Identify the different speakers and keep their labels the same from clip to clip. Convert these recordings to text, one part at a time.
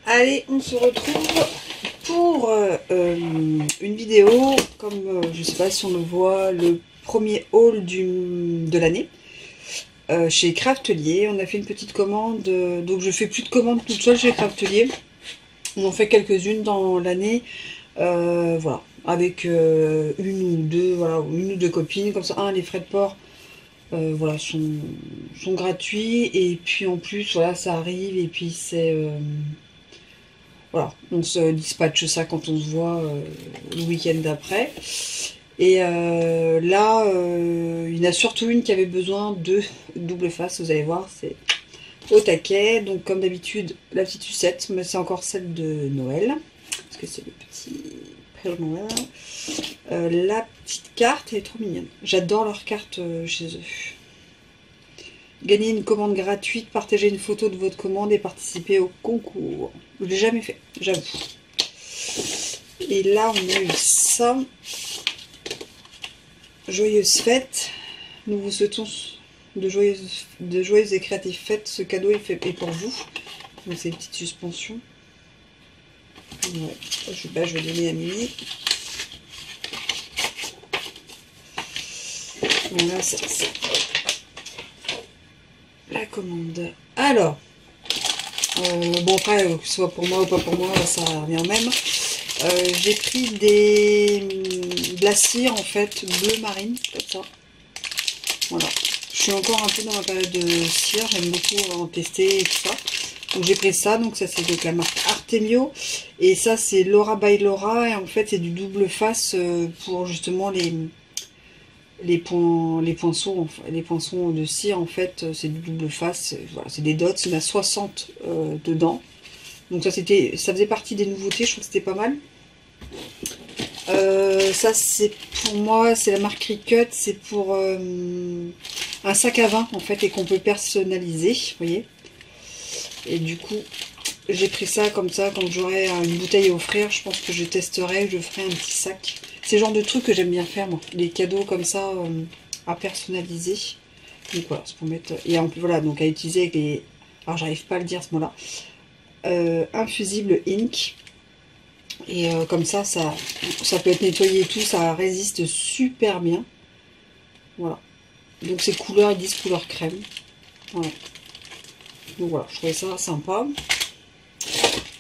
Speaker 1: Allez, on se retrouve pour une vidéo, comme je sais pas si on le voit, le premier haul de l'année chez Craftelier. On a fait une petite commande, donc je fais plus de commandes toute seule chez Craftelier. On en fait quelques-unes dans l'année, voilà, avec une ou deux copines, comme ça. Les frais de port voilà, sont gratuits, et puis en plus, voilà, ça arrive, et puis c'est... voilà, on se dispatche ça quand on se voit le week-end d'après. Et là, il y en a surtout une qui avait besoin de double face, vous allez voir, c'est au taquet. Donc comme d'habitude, la petite sucette, mais c'est encore celle de Noël, parce que c'est le petit Père Noël. La petite carte, elle est trop mignonne. J'adore leurs cartes chez eux. Gagner une commande gratuite, partager une photo de votre commande et participer au concours. Je ne l'ai jamais fait, j'avoue. Et là, on a eu ça. Joyeuses fêtes. Nous vous souhaitons de joyeuses et créatives fêtes. Ce cadeau est fait pour vous. Donc, c'est une petite suspension. Ouais. Je vais donner à Mimi. Voilà, c'est ça. La commande. Alors, bon après, que ce soit pour moi ou pas pour moi, ça revient au même. J'ai pris de la cire en fait, bleu marine, comme ça. Voilà. Je suis encore un peu dans la période de cire, j'aime beaucoup en tester et tout ça. Donc j'ai pris ça, donc ça c'est donc la marque Artemio. Et ça c'est Laura by Laura, et en fait c'est du double face pour justement les poinçons de cire. En fait c'est du double face, voilà, c'est des dots, il y en a 60 dedans, donc ça faisait partie des nouveautés, je trouve que c'était pas mal. Ça c'est pour moi, c'est la marque Cricut, c'est pour un sac à vin en fait, et qu'on peut personnaliser, vous voyez. Et du coup j'ai pris ça comme ça, quand j'aurai une bouteille à offrir, je pense que je testerai, je ferai un petit sac. C'est le genre de truc que j'aime bien faire, moi. Les cadeaux comme ça à personnaliser. Donc voilà, c'est pour mettre... Et voilà, donc à utiliser avec les... Alors j'arrive pas à le dire ce mot-là. Infusible ink. Et comme ça peut être nettoyé et tout, ça résiste super bien. Voilà. Donc c'est couleur, ils disent couleur crème. Voilà. Donc voilà, je trouvais ça sympa.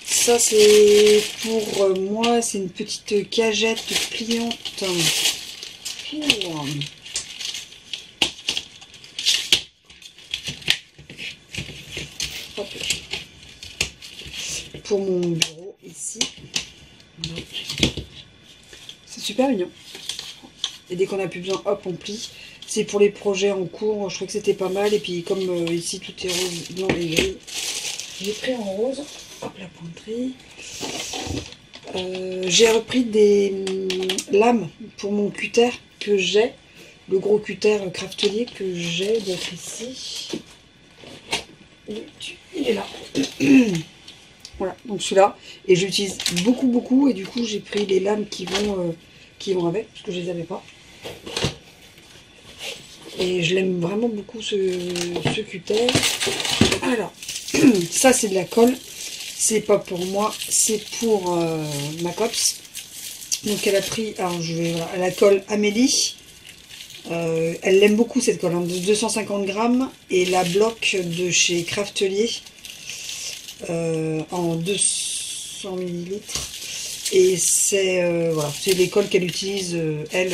Speaker 1: Ça c'est pour moi, c'est une petite cagette pliante pour mon bureau ici. C'est super mignon. Et dès qu'on n'a plus besoin, hop, on plie. C'est pour les projets en cours, je trouve que c'était pas mal. Et puis comme ici tout est rose, blanc et gris, j'ai pris en rose. Hop, la pointerie. J'ai repris des lames pour mon cutter que j'ai, le gros cutter Craftelier que j'ai, d'être ici. Il est là. Voilà, donc celui-là. Et j'utilise beaucoup, et du coup j'ai pris les lames qui vont avec, parce que je les avais pas. Et je l'aime vraiment beaucoup ce cutter. Alors, ça c'est de la colle. C'est pas pour moi, c'est pour ma copse. Donc elle a pris, alors voilà, la colle Amélie. Elle l'aime beaucoup cette colle, hein, de 250 grammes. Et la bloc de chez Craftelier en 200 ml. Et c'est voilà, c'est les colles qu'elle utilise, elle,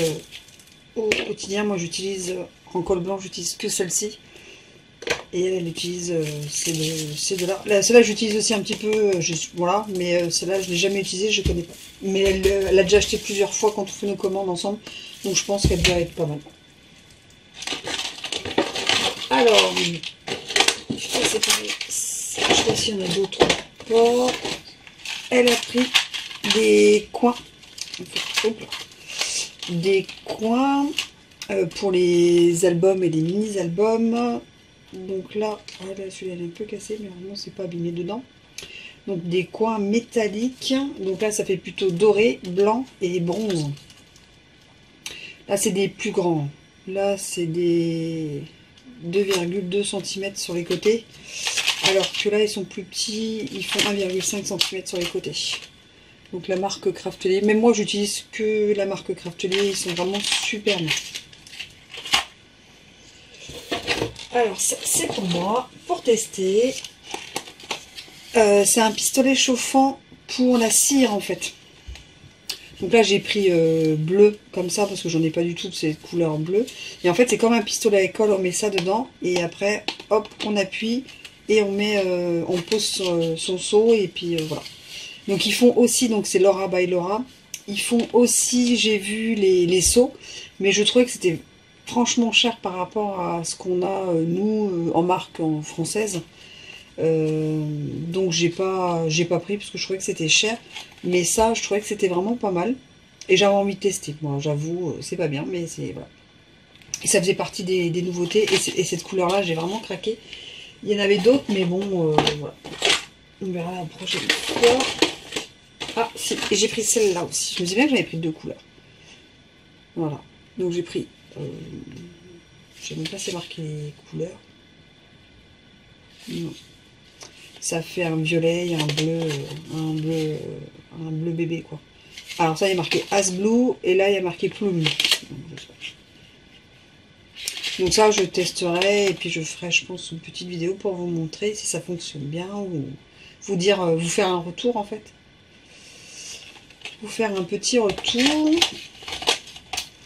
Speaker 1: au quotidien. Moi j'utilise en colle blanche, j'utilise que celle-ci. Et elle utilise ces deux-là. Celle-là, j'utilise aussi un petit peu, voilà, mais celle-là, je ne l'ai jamais utilisée, je ne connais pas. Mais elle a déjà acheté plusieurs fois quand on fait nos commandes ensemble, donc je pense qu'elle doit être pas mal. Alors, je vais séparer. Je sais pas s'il y en a d'autres ou pas. Elle a pris des coins. Des coins pour les albums et les mini-albums. Donc là, celui-là elle est un peu cassé, mais vraiment c'est pas abîmé dedans. Donc des coins métalliques. Donc là, ça fait plutôt doré, blanc et bronze. Là, c'est des plus grands. Là, c'est des 2,2 cm sur les côtés. Alors que là, ils sont plus petits. Ils font 1,5 cm sur les côtés. Donc la marque Craftelier. Même moi, j'utilise que la marque Craftelier. Ils sont vraiment super bien. Alors, ça, c'est pour moi, pour tester. C'est un pistolet chauffant pour la cire, en fait. Donc là, j'ai pris bleu, comme ça, parce que j'en ai pas du tout de cette couleur bleue. Et en fait, c'est comme un pistolet à école, on met ça dedans. Et après, hop, on appuie et on pose son seau. Et puis, voilà. Donc, ils font aussi, donc c'est Laura by Laura. Ils font aussi, j'ai vu, les seaux. Mais je trouvais que c'était franchement cher par rapport à ce qu'on a, nous, en marque française. Donc j'ai pas pris parce que je trouvais que c'était cher. Mais ça, je trouvais que c'était vraiment pas mal. Et j'avais envie de tester. Moi, j'avoue, c'est pas bien, mais c'est... Voilà. Et ça faisait partie des nouveautés. Et cette couleur-là, j'ai vraiment craqué. Il y en avait d'autres, mais bon, voilà. On verra la prochaine fois. Ah, si, et j'ai pris celle-là aussi. Je me disais bien que j'avais pris deux couleurs. Voilà. Donc j'ai pris... je sais même pas si c'est marqué les couleurs. Non. Ça fait un violet et un bleu bébé, quoi. Alors ça, il y a marqué As Blue, et là, il y a marqué Plume. Donc ça, je testerai, et puis je ferai, je pense, une petite vidéo pour vous montrer si ça fonctionne bien, ou vous dire, vous faire un retour, en fait. Vous faire un petit retour.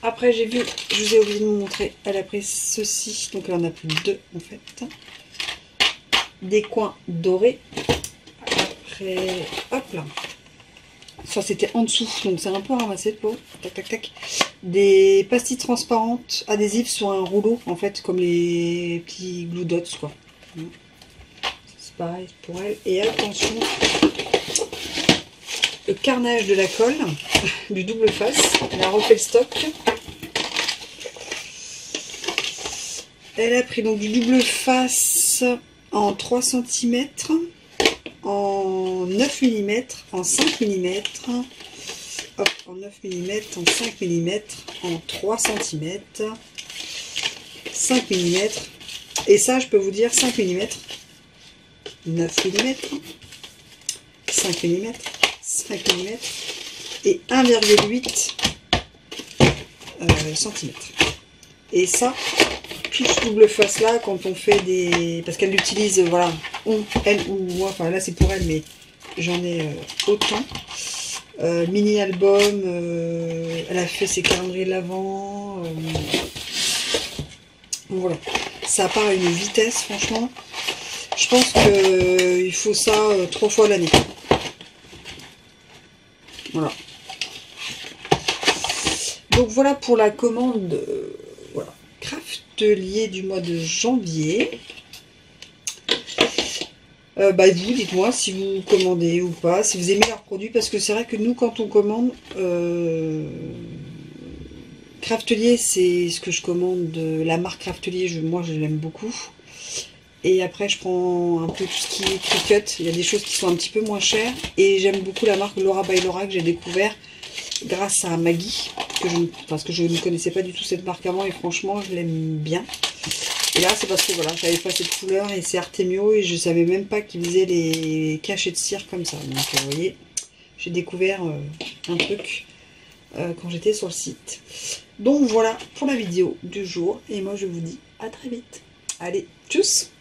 Speaker 1: Après, j'ai vu, je vous ai oublié de vous montrer, elle a pris ceci, donc elle en a pris deux, en fait. Des coins dorés. Après, hop là. Ça, c'était en dessous, donc c'est un peu ramassé le pot. Tac, tac, tac. Des pastilles transparentes adhésives sur un rouleau, en fait, comme les petits glue dots, quoi. C'est pareil pour elle. Et attention, le carnage de la colle, du double face. Elle a refait le stock. Elle a pris donc du double face en 3 cm, en 9 mm, en 5 mm, hop, en 9 mm, en 5 mm, en 3 cm, 5 mm, et ça je peux vous dire 5 mm, 9 mm, 5 mm, 5 mm, et 1,8 cm. Et ça, double face là, quand on fait des... Parce qu'elle l'utilise, voilà, elle ou moi, enfin là c'est pour elle, mais j'en ai autant. Mini album, elle a fait ses calendriers de l'Avent. Voilà, ça part à une vitesse, franchement. Je pense qu'il faut ça 3 fois l'année. Voilà. Donc voilà pour la commande, voilà, Craftelier du mois de janvier. Bah vous, dites-moi si vous commandez ou pas, si vous aimez leurs produits, parce que c'est vrai que nous, quand on commande, Craftelier, c'est ce que je commande de la marque Craftelier, moi je l'aime beaucoup. Et après, je prends un peu tout ce qui est Cricut. Il y a des choses qui sont un petit peu moins chères. Et j'aime beaucoup la marque Laura by Laura que j'ai découvert grâce à Maggie. Parce que je ne connaissais pas du tout cette marque avant. Et franchement, je l'aime bien. Et là, c'est parce que voilà, j'avais pas cette couleur. Et c'est Artemio. Et je savais même pas qu'ils faisaient les cachets de cire comme ça. Donc, vous voyez, j'ai découvert un truc quand j'étais sur le site. Donc, voilà pour la vidéo du jour. Et moi, je vous dis à très vite. Allez, tchuss!